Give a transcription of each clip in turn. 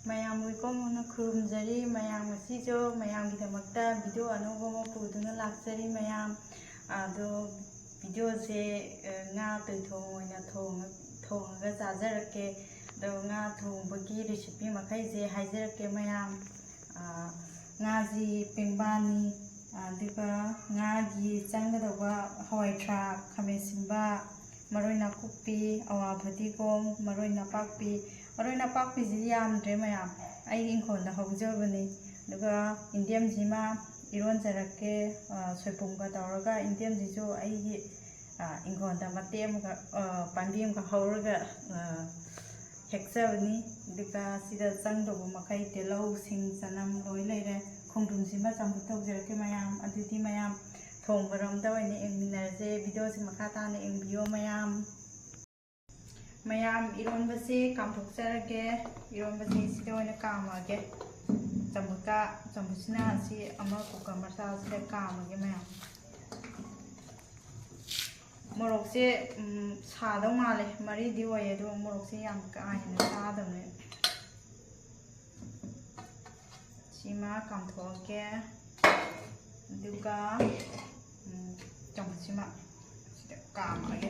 ꯃꯌꯥꯝ ꯋꯦꯜꯀꯝ ꯈꯨꯔꯨꯝꯖꯔꯤ ꯃꯌꯥꯝ ꯉꯁꯤꯁꯨ ꯃꯌꯥꯝꯒꯤꯗꯃꯛꯇ ꯚꯤꯗꯤꯑꯣ ꯑꯅꯧꯕ ꯑꯃ ꯄꯨꯗꯨꯅ ꯂꯥꯛꯆꯔꯤ ꯃꯌꯥꯝ ꯑꯗꯣ ꯚꯤꯗꯤꯑꯣꯁꯦ ꯉꯥ ꯇꯣꯏꯊꯣꯡ ꯑꯣꯏꯅ ꯊꯣꯡꯉꯒ ꯆꯥꯖꯔꯛꯀꯦ ꯑꯗꯣ ꯉꯥ ꯊꯣꯡꯕꯒꯤ ꯔꯦꯁꯤꯄꯤ ꯃꯈꯩꯁꯦ ꯍꯥꯏꯖꯔꯛꯀꯦ ꯃꯌꯥꯝ ꯉꯥꯁꯤ ꯄꯦꯡꯕꯥꯅꯤ ꯑꯗꯨꯒ ꯉꯥꯒꯤ ꯆꯪꯒꯗꯧꯕ ꯍꯋꯥꯏꯊꯔꯥꯛ ꯈꯥꯃꯦꯟ ꯑꯁꯤꯟꯕ ꯃꯔꯣꯏ ꯅꯥꯀꯨꯞꯄꯤ ꯑꯋꯥ ꯐꯗꯤꯒꯣꯝ ꯃꯔꯣꯏ ꯅꯥꯄꯥꯛꯄꯤꯁꯤ ꯌꯥꯝꯗ꯭ꯔꯦ ꯃꯌꯥꯝ ꯑꯩꯒꯤ ꯏꯪꯈꯣꯜꯗ ꯍꯧꯖꯕꯅꯤ ꯑꯗꯨꯒ ꯏꯟꯗꯦꯝꯁꯤꯃ ꯏꯔꯣꯟꯖꯔꯛꯀꯦ ꯁꯣꯏꯕꯨꯝꯒ ꯇꯧꯔꯒ ꯏꯟꯗꯦꯝꯁꯤꯁꯨ ꯑꯩꯒꯤ ꯏꯪꯈꯣꯜꯗ ꯃꯇꯦꯛ ꯑꯃꯒ ꯄꯥꯝꯕꯤ ꯑꯃꯒ ꯍꯧꯔꯒ ꯍꯦꯛꯆꯕꯅꯤ ꯑꯗꯨꯒ ꯁꯤꯗ ꯆꯪꯗꯧꯕ ꯃꯈꯩ ꯇꯤꯜꯍꯧ ꯁꯤꯡ ꯆꯅꯝ ꯂꯣꯏ ꯂꯩꯔꯦ ꯈꯣꯡꯗ꯭ꯔꯨꯝꯁꯤꯃ ꯆꯝꯐꯨꯠ ꯇꯧꯖꯔꯛꯀꯦ ꯃꯌꯥꯝ ꯑꯗꯨꯗꯤ ꯃꯌꯥꯝ ꯊꯣꯡꯕꯔꯣꯝꯗ ꯑꯣꯏꯅ ꯌꯦꯡꯃꯤꯟꯅꯔꯁꯦ ꯚꯤꯗꯤꯑꯣꯁꯤ ꯃꯈꯥ ꯇꯥꯅ ꯌꯦꯡꯕꯤꯌꯣ ꯃꯌꯥꯝ ꯏꯔꯣꯟꯕꯁꯦ ꯀꯥꯝꯊꯣꯛꯆꯔꯒꯦ ꯏꯔꯣꯟꯕꯁꯦ ꯁꯤꯗ ꯑꯣꯏꯅ ꯀꯥꯝꯃꯒꯦ ꯆꯝꯐꯨꯠꯁꯤꯅ ꯑꯁꯤ ꯑꯃ ꯀꯨꯀꯔ ꯃꯆꯥꯁꯤꯗ ꯀꯥꯝꯃꯒꯦ ꯃꯌꯥꯝ ꯃꯣꯔꯣꯛꯁꯦ ꯁꯥꯗꯧ ꯃꯥꯜꯂꯦ ꯃꯔꯤꯗꯤ ꯑꯣꯏꯌꯦ ꯑꯗꯨꯒ ꯃꯣꯔꯣꯛꯁꯦ ꯌꯥꯝ ꯀꯥ ꯍꯦꯟꯅ ꯆꯥꯗꯕꯅꯦ ꯁꯤꯃ ꯀꯥꯝꯊꯣꯛꯑꯒꯦ ꯑꯗꯨꯒ ꯆꯝꯐꯨꯠꯁꯤꯃ ꯁꯤꯗ ꯀꯥꯝꯃꯒꯦ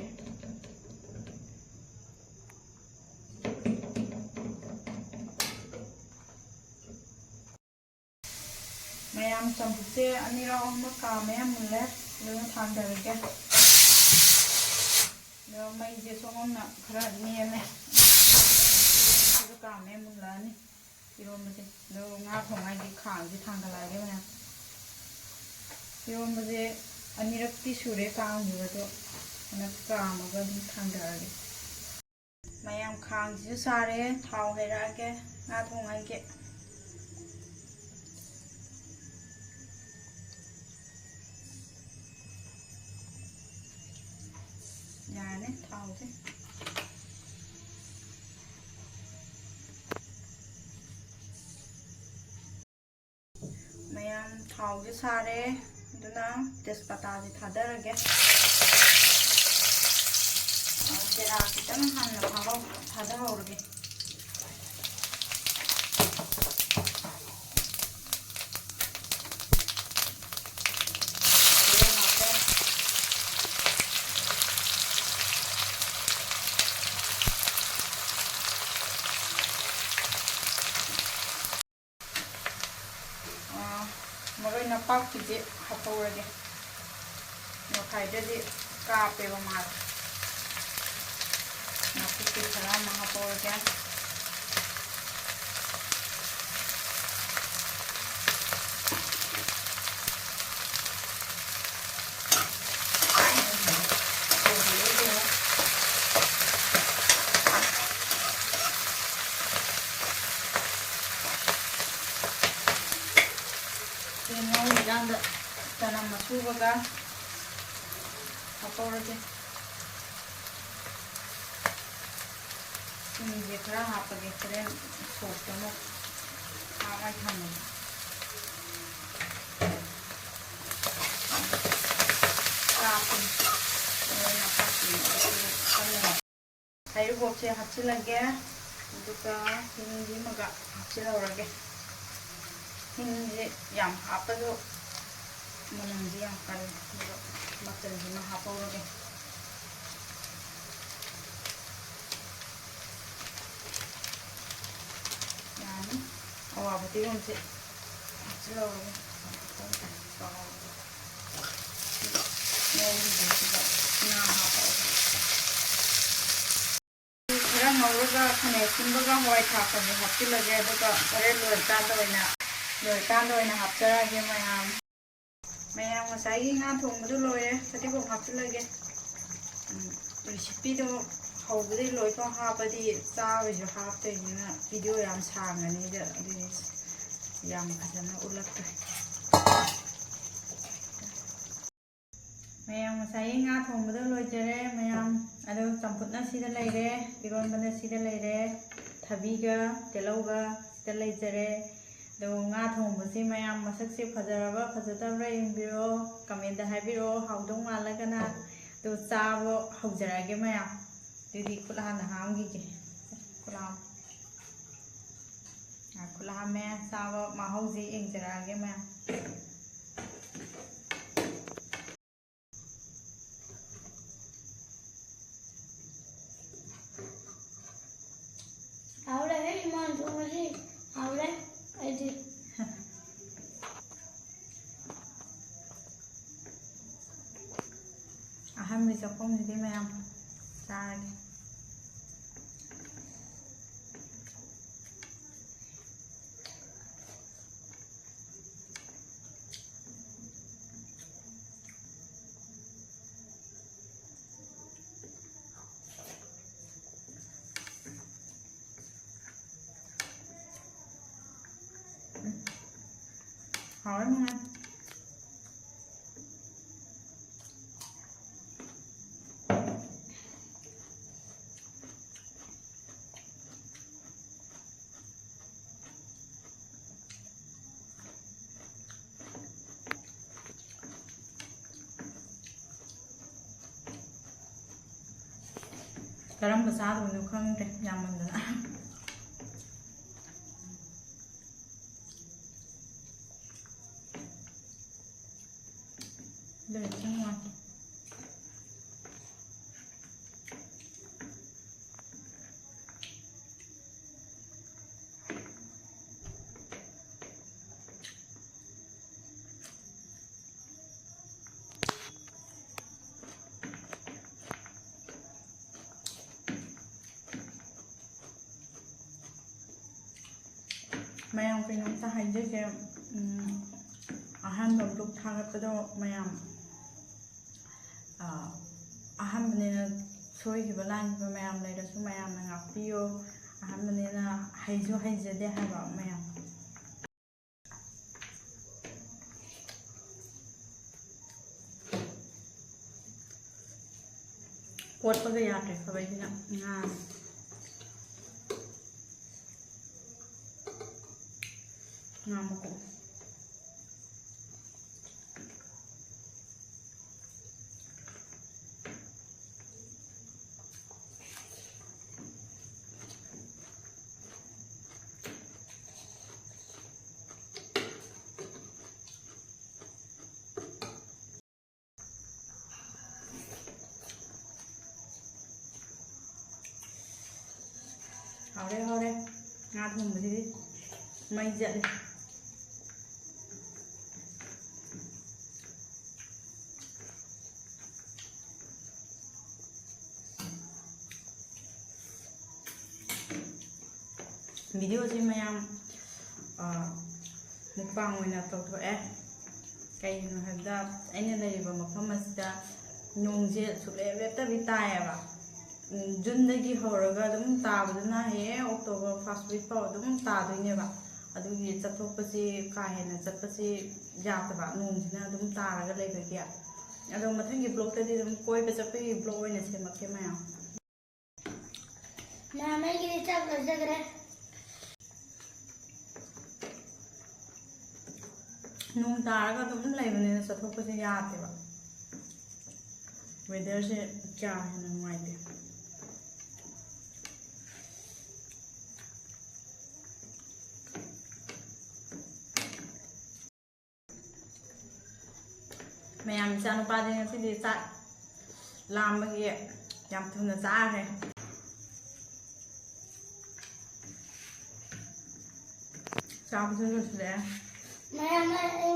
ꯃꯌꯥꯝ ꯆꯝꯐꯨꯠꯁꯦ ꯑꯅꯤꯔꯛ ꯑꯍꯨꯝꯔꯛ ꯀꯥꯝꯃꯦ ꯃꯨꯜꯂꯦ ꯑꯗꯨꯅ ꯊꯥꯡꯊꯔꯒꯦ ꯑꯗꯣ ꯃꯩꯁꯦ ꯁꯣꯝꯅ ꯈꯔ ꯅꯦꯝꯃꯦ ꯑꯗꯨ ꯀꯥꯝꯃꯦ ꯃꯨꯜꯂꯛꯑꯅꯤ ꯏꯔꯣꯟꯕꯁꯦ ꯑꯗꯣ ꯉꯥ ꯊꯣꯡꯉꯥꯏꯒꯤ ꯈꯥꯡꯁꯦ ꯊꯥꯡꯒꯠꯂꯛꯑꯒꯦ ꯃꯌꯥꯝ ꯏꯔꯣꯟꯕꯁꯦ ꯑꯅꯤꯔꯛꯇꯤ ꯁꯨꯔꯦ ꯀꯥꯝꯈꯤꯕꯗꯣ ꯍꯟꯗꯛ ꯀꯥꯝꯃꯒ ꯑꯗꯨꯝ ꯊꯥꯡꯊꯔꯒꯦ ꯃꯌꯥꯝ ꯈꯥꯡꯁꯤꯁꯨ ꯁꯥꯔꯦ ꯊꯥꯎ ꯍꯩꯔꯛꯑꯒꯦ ꯉꯥ ꯊꯣꯡꯉꯥꯏꯒꯤ ꯌꯥꯔꯅꯤ ꯊꯥꯎꯁꯦ ꯃꯌꯥꯝ ꯊꯥꯎꯁꯦ ꯁꯥꯔꯦ ꯑꯗꯨꯅ ꯇꯦꯖꯄꯇꯥꯁꯦ ꯊꯥꯗꯔꯒꯦ ꯖꯤꯔꯥ ꯈꯤꯇꯪ ꯍꯥꯟꯅ ꯊꯥꯗꯍꯧꯔꯒꯦ ꯃꯔꯣꯏ ꯅꯥꯄꯥꯛꯄꯤꯁꯦ ꯍꯥꯞꯍꯧꯔꯒꯦ ꯃꯈꯥꯏꯗꯗꯤ ꯀꯥꯞꯄꯦꯕ ꯃꯥꯜꯂꯦ ꯅꯥꯀꯨꯞꯄꯤ ꯈꯔ ꯑꯃ ꯍꯥꯞꯍꯧꯔꯒꯦ ꯉꯧꯔꯤꯀꯥꯟꯗ ꯆꯅꯝ ꯑꯁꯨꯕꯒ ꯍꯥꯞꯍꯧꯔꯒꯦ ꯁꯤꯡꯁꯦ ꯈꯔ ꯍꯥꯞꯄꯒꯦ ꯍꯣꯔꯦꯟ ꯁꯣꯛꯇ ꯑꯃꯨꯛ ꯍꯥꯞꯄꯒ ꯊꯝꯃꯒꯦ ꯍꯩꯔꯤꯕꯣꯞꯁꯦ ꯍꯥꯞꯆꯤꯜꯂꯒꯦ ꯑꯗꯨꯒ ꯍꯤꯡꯁꯤꯃꯒ ꯍꯥꯞꯆꯤꯜꯍꯧꯔꯒꯦ ꯍꯤꯡꯁꯦ ꯌꯥꯝ ꯍꯥꯞꯄꯁꯨ ꯃꯅꯝꯁꯦ ꯌꯥꯝ ꯀꯜꯂꯦ ꯑꯗꯨꯒ ꯃꯆꯜꯁꯤꯃ ꯍꯥꯞꯍꯧꯔꯒꯦ ꯌꯥꯅꯤ ꯑꯋꯥ ꯐꯗꯤꯒꯣꯝꯁꯦ ꯍꯥꯞꯆꯤꯜꯍꯧꯔꯒꯦ ꯉꯧꯔꯤꯉꯩꯁꯤꯗ ꯉꯥ ꯍꯥꯞꯄꯒꯦ ꯈꯔ ꯉꯧꯔꯒ ꯈꯥꯃꯦꯟ ꯑꯁꯤꯟꯕꯒ ꯍꯋꯥꯏꯊꯔꯥꯛꯀꯁꯦ ꯍꯥꯞꯆꯤꯜꯂꯒꯦ ꯑꯗꯨꯒ ꯍꯣꯔꯦꯟ ꯂꯣꯏꯔꯀꯥꯟꯗ ꯑꯣꯏꯅ ꯍꯥꯞꯆꯔꯛꯑꯒꯦ ꯃꯌꯥꯝ ꯉꯁꯥꯏꯒꯤ ꯉꯥ ꯊꯣꯡꯕꯗꯣ ꯂꯣꯏꯔꯦ ꯐꯗꯤꯒꯣꯝ ꯍꯥꯞꯆꯤꯜꯂꯒꯦ ꯔꯦꯁꯤꯄꯤꯗꯣ ꯍꯧꯕꯗꯒꯤ ꯂꯣꯏꯐꯥꯎ ꯍꯥꯞꯄꯗꯤ ꯆꯥꯕꯩꯁꯨ ꯍꯥꯞꯇꯣꯏꯅꯤꯅ ꯚꯤꯗꯤꯑꯣ ꯌꯥꯝ ꯁꯥꯡꯉꯅꯤꯗ ꯑꯗꯨꯗꯤ ꯌꯥꯝ ꯐꯖꯅ ꯎꯠꯂꯛꯇ꯭ꯔꯦ ꯃꯌꯥꯝ ꯉꯁꯥꯏꯒꯤ ꯉꯥ ꯊꯣꯡꯕꯗꯣ ꯂꯣꯏꯖꯔꯦ ꯃꯌꯥꯝ ꯑꯗꯣ ꯆꯝꯐꯨꯠꯅ ꯁꯤꯗ ꯂꯩꯔꯦ ꯏꯔꯣꯟꯕꯅ ꯁꯤꯗ ꯂꯩꯔꯦ ꯊꯕꯤꯒ ꯇꯤꯜꯍꯧꯒ ꯁꯤꯗ ꯂꯩꯖꯔꯦ ꯑꯗꯣ ꯉꯥ ꯊꯣꯡꯕꯁꯤ ꯃꯌꯥꯝ ꯃꯁꯛꯁꯦ ꯐꯖꯔꯕ ꯐꯖꯗꯕ꯭ꯔꯥ ꯌꯦꯡꯕꯤꯔꯛꯑꯣ ꯀꯃꯦꯟꯇ ꯍꯥꯏꯕꯤꯔꯛꯑꯣ ꯍꯥꯎꯗꯧ ꯃꯥꯜꯂꯒꯅ ꯑꯗꯣ ꯆꯥꯕ ꯍꯧꯖꯔꯛꯑꯒꯦ ꯃꯌꯥꯝ ꯑꯗꯨꯗꯤ ꯈꯨꯠ ꯍꯥꯟꯅ ꯍꯥꯝꯈꯤꯒꯦ ꯈꯨꯠ ꯈꯨꯠꯂꯥꯝꯃꯦ ꯆꯥꯕ ꯃꯍꯥꯎꯁꯤ ꯌꯦꯡꯖꯔꯛꯑꯒꯦ ꯃꯌꯥꯝ Ahora iman tumari ahora aidi ꯑꯍꯥꯟꯕ ꯆꯥꯛꯈꯨꯝꯁꯤꯗꯤ ꯃꯌꯥꯝ ꯆꯥꯔꯒꯦ hỏi không anh ꯀꯔꯝꯕ ꯆꯥꯗꯣꯏꯅꯣ ꯈꯪꯗ꯭ꯔꯦ ꯌꯥꯝꯃꯟꯗꯅ Để ra ngoài mayam kainomta haijege ahanba blog thagapado mayam ahanbanena soigiba langiba mayam leirasu mayamna ngakpiyo ahanbanena haizu haijade haba mayam kotpaga yadre kabaidina nga ngamako hore nga thongbasidi mai jale video si mayam mukbang oina tawthoe kaino habda aina leriba mafam asida nongje suklep leptabi taiyaba Jundagi horaga dum tabaduna he October first week paw dum tadoineba adugi chathokpasi ka hena chatpasi yataba nongjina dum taraga leibagi ado mathangi blog tadi dum koi ba chappi blog oina semakke maya mama gi chak jagre nong taraga dum leibane chathokpasi yateba weather se kya hena nuaite mayam chanu pa de ngasi de cha lam bagi yam thuna cha re cha bu su le maya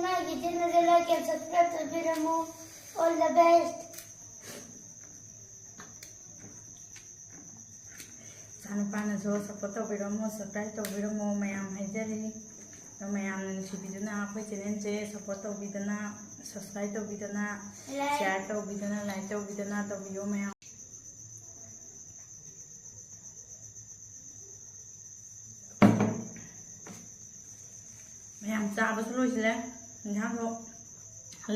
ma gi channel de like and subscribe to Biramo all the best chanu pa na so support to Biramo subscribe to Biramo mayam haijari mayam nusibiduna akhoi channel je support to bidana subscribe to bidana share to bidana like to bidana to biyo mayam mayam chaba su loisile nhang lo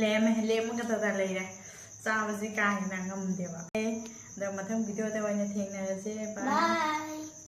lem ka ta leire chaba si ka hina ngamdeba da mathang video da waina thengnarase bye